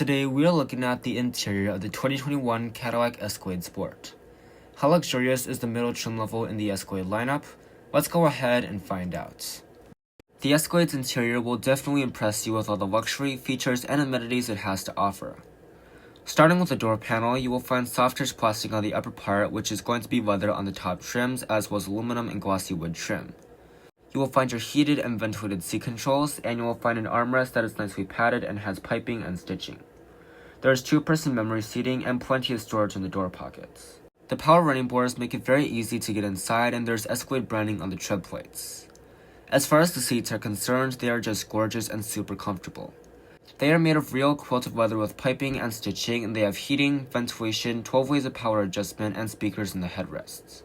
Today we are looking at the interior of the 2021 Cadillac Escalade Sport. How luxurious is the middle trim level in the Escalade lineup? Let's go ahead and find out. The Escalade's interior will definitely impress you with all the luxury, features, and amenities it has to offer. Starting with the door panel, you will find soft touch plastic on the upper part, which is going to be leather on the top trims, as well as aluminum and glossy wood trim. You will find your heated and ventilated seat controls, and you will find an armrest that is nicely padded and has piping and stitching. There is 2-person memory seating and plenty of storage in the door pockets. The power running boards make it very easy to get inside, and there's Escalade branding on the tread plates. As far as the seats are concerned, they are just gorgeous and super comfortable. They are made of real quilted leather with piping and stitching, and they have heating, ventilation, 12 ways of power adjustment, and speakers in the headrests.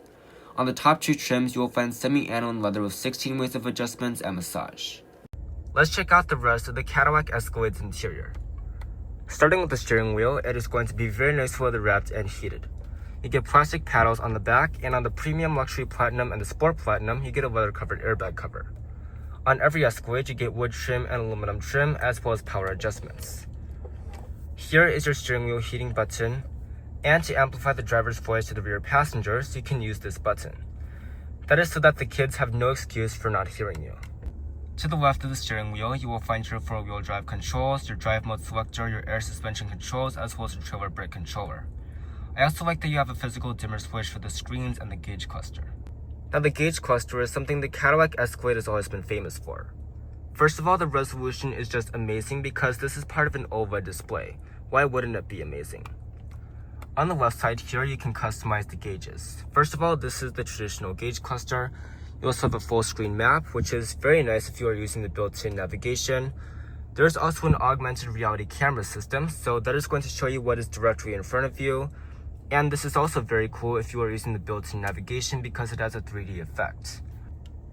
On the top 2 trims, you will find semi-aniline leather with 16 ways of adjustments and massage. Let's check out the rest of the Cadillac Escalade's interior. Starting with the steering wheel, it is going to be very nicely leather wrapped and heated. You get plastic paddles on the back, and on the Premium Luxury Platinum and the Sport Platinum, you get a leather-covered airbag cover. On every Escalade, you get wood trim and aluminum trim, as well as power adjustments. Here is your steering wheel heating button, and to amplify the driver's voice to the rear passengers, you can use this button. That is so that the kids have no excuse for not hearing you. To the left of the steering wheel, you will find your 4-wheel drive controls, your drive mode selector, your air suspension controls, as well as your trailer brake controller. I also like that you have a physical dimmer switch for the screens and the gauge cluster. Now the gauge cluster is something the Cadillac Escalade has always been famous for. First of all, the resolution is just amazing because this is part of an OLED display. Why wouldn't it be amazing? On the left side here, you can customize the gauges. First of all, this is the traditional gauge cluster. You also have a full screen map, which is very nice if you are using the built-in navigation. There's also an augmented reality camera system, so that is going to show you what is directly in front of you. And this is also very cool if you are using the built-in navigation because it has a 3D effect.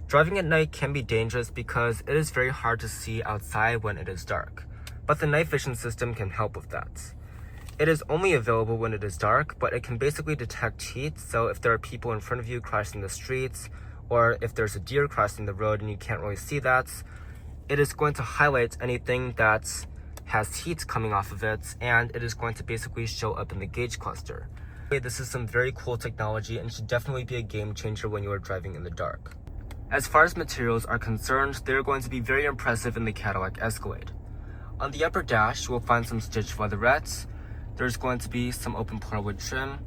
Driving at night can be dangerous because it is very hard to see outside when it is dark, but the night vision system can help with that. It is only available when it is dark, but it can basically detect heat, so if there are people in front of you crossing the streets, or if there's a deer crossing the road and you can't really see that, it is going to highlight anything that has heat coming off of it, and it is going to basically show up in the gauge cluster. This is some very cool technology and should definitely be a game changer when you are driving in the dark. As far as materials are concerned, they are going to be very impressive in the Cadillac Escalade. On the upper dash, you will find some stitched leatherettes. There's going to be some open plywood trim,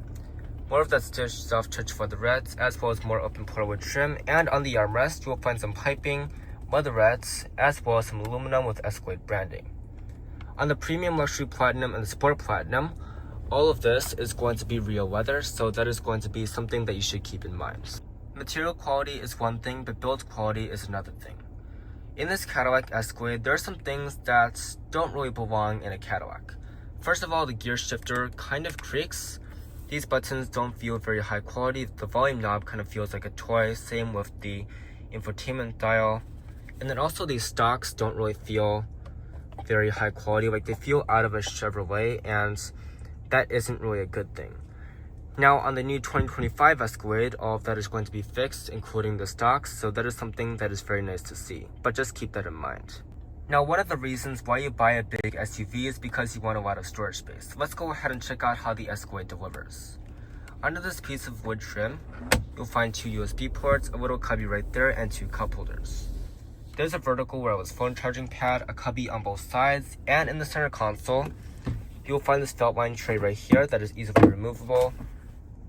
more of that stitched soft touch leatherettes, as well as more open plywood trim, and on the armrest, you will find some piping, leatherettes, as well as some aluminum with Escalade branding. On the Premium Luxury Platinum and the Sport Platinum, all of this is going to be real leather, so that is going to be something that you should keep in mind. Material quality is one thing, but build quality is another thing. In this Cadillac Escalade, there are some things that don't really belong in a Cadillac. First of all, the gear shifter kind of creaks. These buttons don't feel very high quality. The volume knob kind of feels like a toy, same with the infotainment dial. And then also these stocks don't really feel very high quality, like they feel out of a Chevrolet, and that isn't really a good thing. Now on the new 2025 Escalade, all of that is going to be fixed, including the stocks, so that is something that is very nice to see, but just keep that in mind. Now, one of the reasons why you buy a big SUV is because you want a lot of storage space. Let's go ahead and check out how the Escalade delivers. Under this piece of wood trim, you'll find 2 USB ports, a little cubby right there, and 2 cup holders. There's a vertical wireless phone charging pad, a cubby on both sides, and in the center console, you'll find this felt line tray right here that is easily removable.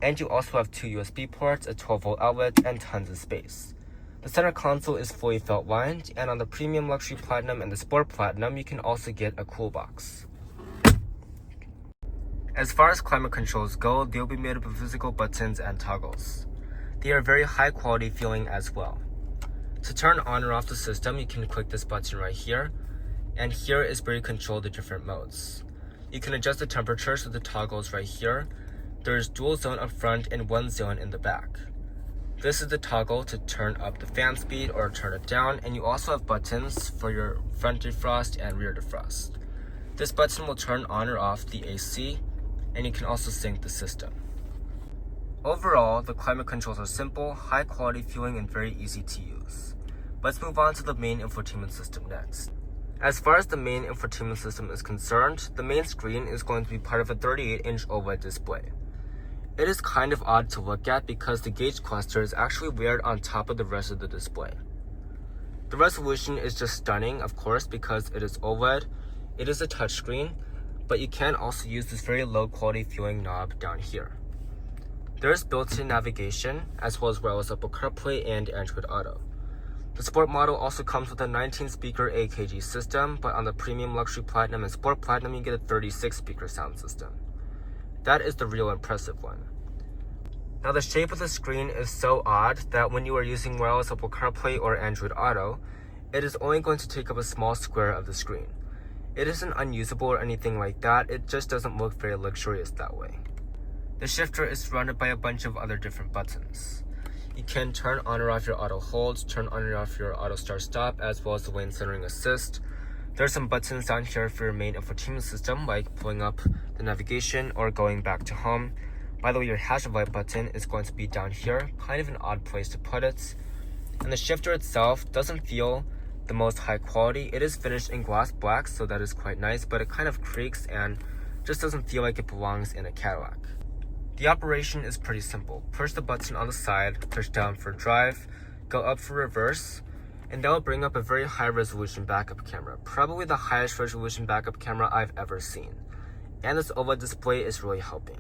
And you also have 2 USB ports, a 12-volt outlet, and tons of space. The center console is fully felt lined, and on the Premium Luxury Platinum and the Sport Platinum, you can also get a cool box. As far as climate controls go, they'll be made up of physical buttons and toggles. They are very high quality feeling as well. To turn on or off the system, you can click this button right here, and here is where you control the different modes. You can adjust the temperatures with the toggles right here. There is dual zone up front and 1 zone in the back. This is the toggle to turn up the fan speed or turn it down, and you also have buttons for your front defrost and rear defrost. This button will turn on or off the AC, and you can also sync the system. Overall, the climate controls are simple, high quality feeling, and very easy to use. Let's move on to the main infotainment system next. As far as the main infotainment system is concerned, the main screen is going to be part of a 38-inch OLED display. It is kind of odd to look at because the gauge cluster is actually layered on top of the rest of the display. The resolution is just stunning, of course, because it is OLED. It is a touchscreen, but you can also use this very low quality feeling knob down here. There is built-in navigation, as well as wireless Apple CarPlay and Android Auto. The Sport model also comes with a 19-speaker AKG system, but on the Premium, Luxury Platinum, and Sport Platinum, you get a 36-speaker sound system. That is the real impressive one. Now, the shape of the screen is so odd that when you are using wireless Apple CarPlay or Android Auto, it is only going to take up a small square of the screen. It isn't unusable or anything like that, it just doesn't look very luxurious that way. The shifter is surrounded by a bunch of other different buttons. You can turn on or off your auto hold, turn on or off your auto start stop, as well as the lane centering assist. There are some buttons down here for your main infotainment system, like pulling up the navigation or going back to home. By the way, your hazard light button is going to be down here, kind of an odd place to put it. And the shifter itself doesn't feel the most high quality. It is finished in gloss black, so that is quite nice, but it kind of creaks and just doesn't feel like it belongs in a Cadillac. The operation is pretty simple. Push the button on the side, push down for drive, go up for reverse, and that will bring up a very high resolution backup camera, probably the highest resolution backup camera I've ever seen. And this OLED display is really helping.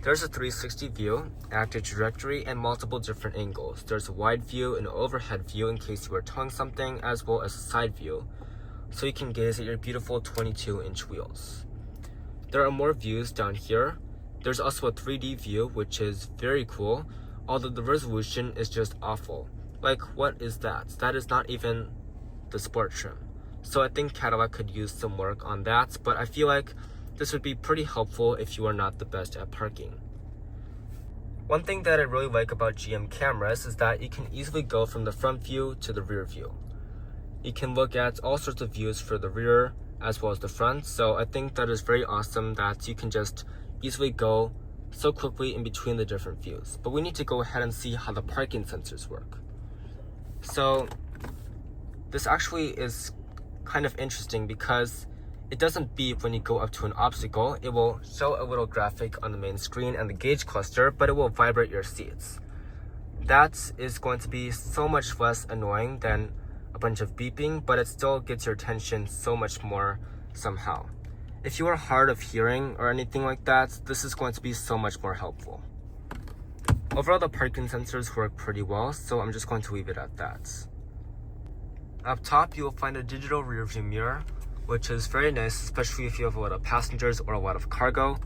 There's a 360 view, active trajectory, and multiple different angles. There's a wide view, an overhead view in case you are towing something, as well as a side view, so you can gaze at your beautiful 22-inch wheels. There are more views down here. There's also a 3D view, which is very cool, although the resolution is just awful. Like, what is that? That is not even the sport trim. So I think Cadillac could use some work on that, but I feel like this would be pretty helpful if you are not the best at parking. One thing that I really like about GM cameras is that you can easily go from the front view to the rear view. You can look at all sorts of views for the rear as well as the front, so I think that is very awesome that you can just easily go so quickly in between the different views. But we need to go ahead and see how the parking sensors work. So this actually is kind of interesting because it doesn't beep when you go up to an obstacle. It will show a little graphic on the main screen and the gauge cluster, but it will vibrate your seats. That is going to be so much less annoying than a bunch of beeping, but it still gets your attention so much more somehow. If you are hard of hearing or anything like that, this is going to be so much more helpful. Overall, the parking sensors work pretty well, so I'm just going to leave it at that. Up top, you will find a digital rear view mirror, which is very nice, especially if you have a lot of passengers or a lot of cargo.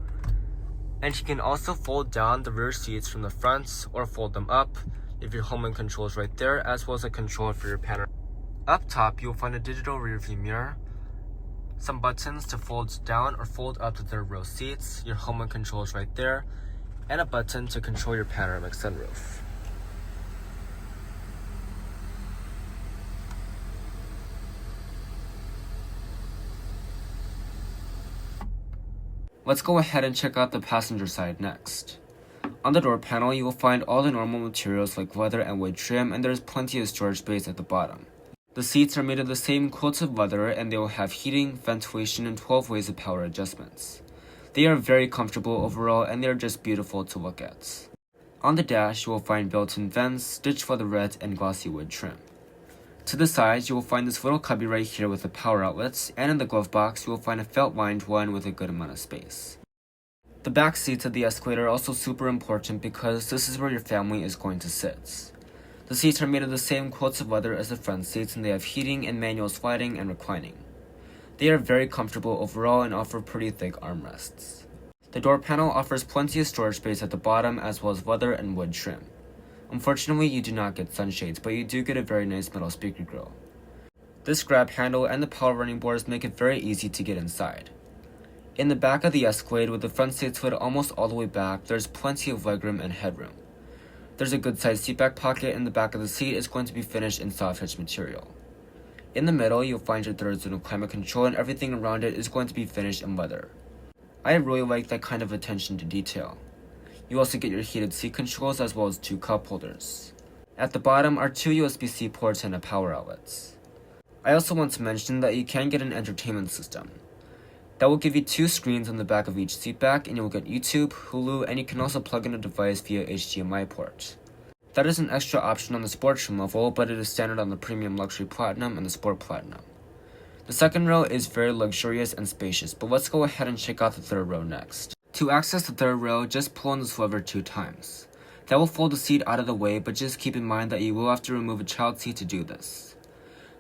And you can also fold down the rear seats from the front or fold them up if your home control is right there, as well as a controller for your panorama. Up top, you'll find a digital rear view mirror, some buttons to fold down or fold up to the row seats, your home control is right there, and a button to control your panoramic sunroof. Let's go ahead and check out the passenger side next. On the door panel, you will find all the normal materials like leather and wood trim, and there's plenty of storage space at the bottom. The seats are made of the same quilted leather, and they will have heating, ventilation, and 12 ways of power adjustments. They are very comfortable overall, and they are just beautiful to look at. On the dash, you will find built-in vents, stitched leatherette, and glossy wood trim. To the sides, you will find this little cubby right here with the power outlets, and in the glove box, you will find a felt-lined one with a good amount of space. The back seats of the Escalade are also super important because this is where your family is going to sit. The seats are made of the same quilted leather as the front seats, and they have heating and manual sliding and reclining. They are very comfortable overall and offer pretty thick armrests. The door panel offers plenty of storage space at the bottom as well as leather and wood trim. Unfortunately, you do not get sunshades, but you do get a very nice metal speaker grill. This grab handle and the power running boards make it very easy to get inside. In the back of the Escalade, with the front seat slid almost all the way back, there's plenty of legroom and headroom. There's a good sized seatback pocket, and the back of the seat is going to be finished in soft touch material. In the middle, you'll find your third zone of climate control, and everything around it is going to be finished in leather. I really like that kind of attention to detail. You also get your heated seat controls as well as 2 cup holders. At the bottom are 2 USB-C ports and a power outlets. I also want to mention that you can get an entertainment system. That will give you 2 screens on the back of each seatback, and you will get YouTube, Hulu, and you can also plug in a device via HDMI port. That is an extra option on the Sport trim level, but it is standard on the Premium Luxury Platinum and the Sport Platinum. The second row is very luxurious and spacious, but let's go ahead and check out the third row next. To access the third row, just pull on this lever 2 times. That will fold the seat out of the way, but just keep in mind that you will have to remove a child seat to do this.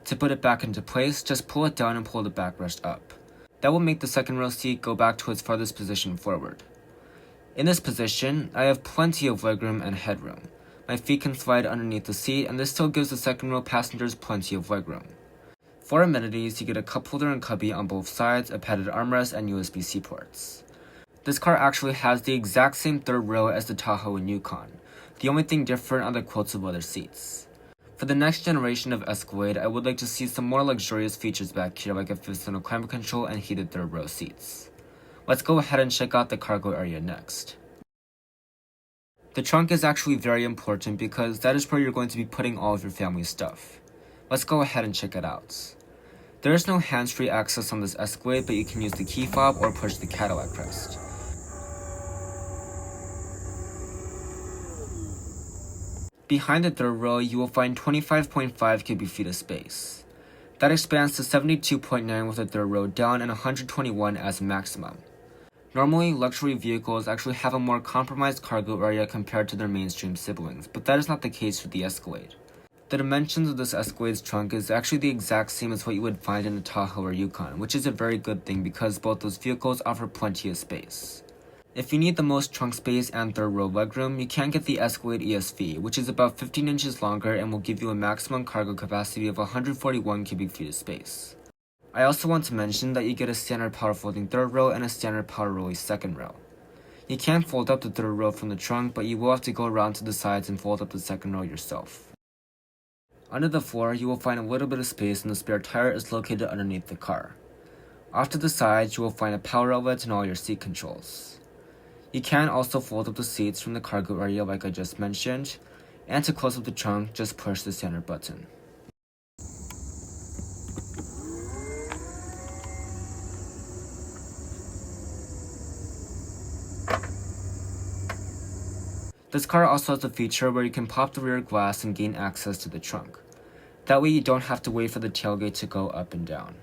To put it back into place, just pull it down and pull the backrest up. That will make the second row seat go back to its farthest position forward. In this position, I have plenty of legroom and headroom. My feet can slide underneath the seat, and this still gives the second row passengers plenty of legroom. For amenities, you get a cup holder and cubby on both sides, a padded armrest, and USB-C ports. This car actually has the exact same third row as the Tahoe and Yukon. The only thing different are the quilts of leather seats. For the next generation of Escalade, I would like to see some more luxurious features back here, like a 5th-zone climate control and heated third row seats. Let's go ahead and check out the cargo area next. The trunk is actually very important because that is where you're going to be putting all of your family stuff. Let's go ahead and check it out. There is no hands-free access on this Escalade, but you can use the key fob or push the Cadillac crest. Behind the third row, you will find 25.5 cubic feet of space. That expands to 72.9 with the third row down and 121 as a maximum. Normally, luxury vehicles actually have a more compromised cargo area compared to their mainstream siblings, but that is not the case with the Escalade. The dimensions of this Escalade's trunk is actually the exact same as what you would find in a Tahoe or Yukon, which is a very good thing because both those vehicles offer plenty of space. If you need the most trunk space and third row legroom, you can get the Escalade ESV, which is about 15 inches longer and will give you a maximum cargo capacity of 141 cubic feet of space. I also want to mention that you get a standard power folding third row and a standard power release second row. You can fold up the third row from the trunk, but you will have to go around to the sides and fold up the second row yourself. Under the floor, you will find a little bit of space and the spare tire is located underneath the car. Off to the sides, you will find a power outlet and all your seat controls. You can also fold up the seats from the cargo area like I just mentioned, and to close up the trunk, just push the center button. This car also has a feature where you can pop the rear glass and gain access to the trunk. That way you don't have to wait for the tailgate to go up and down.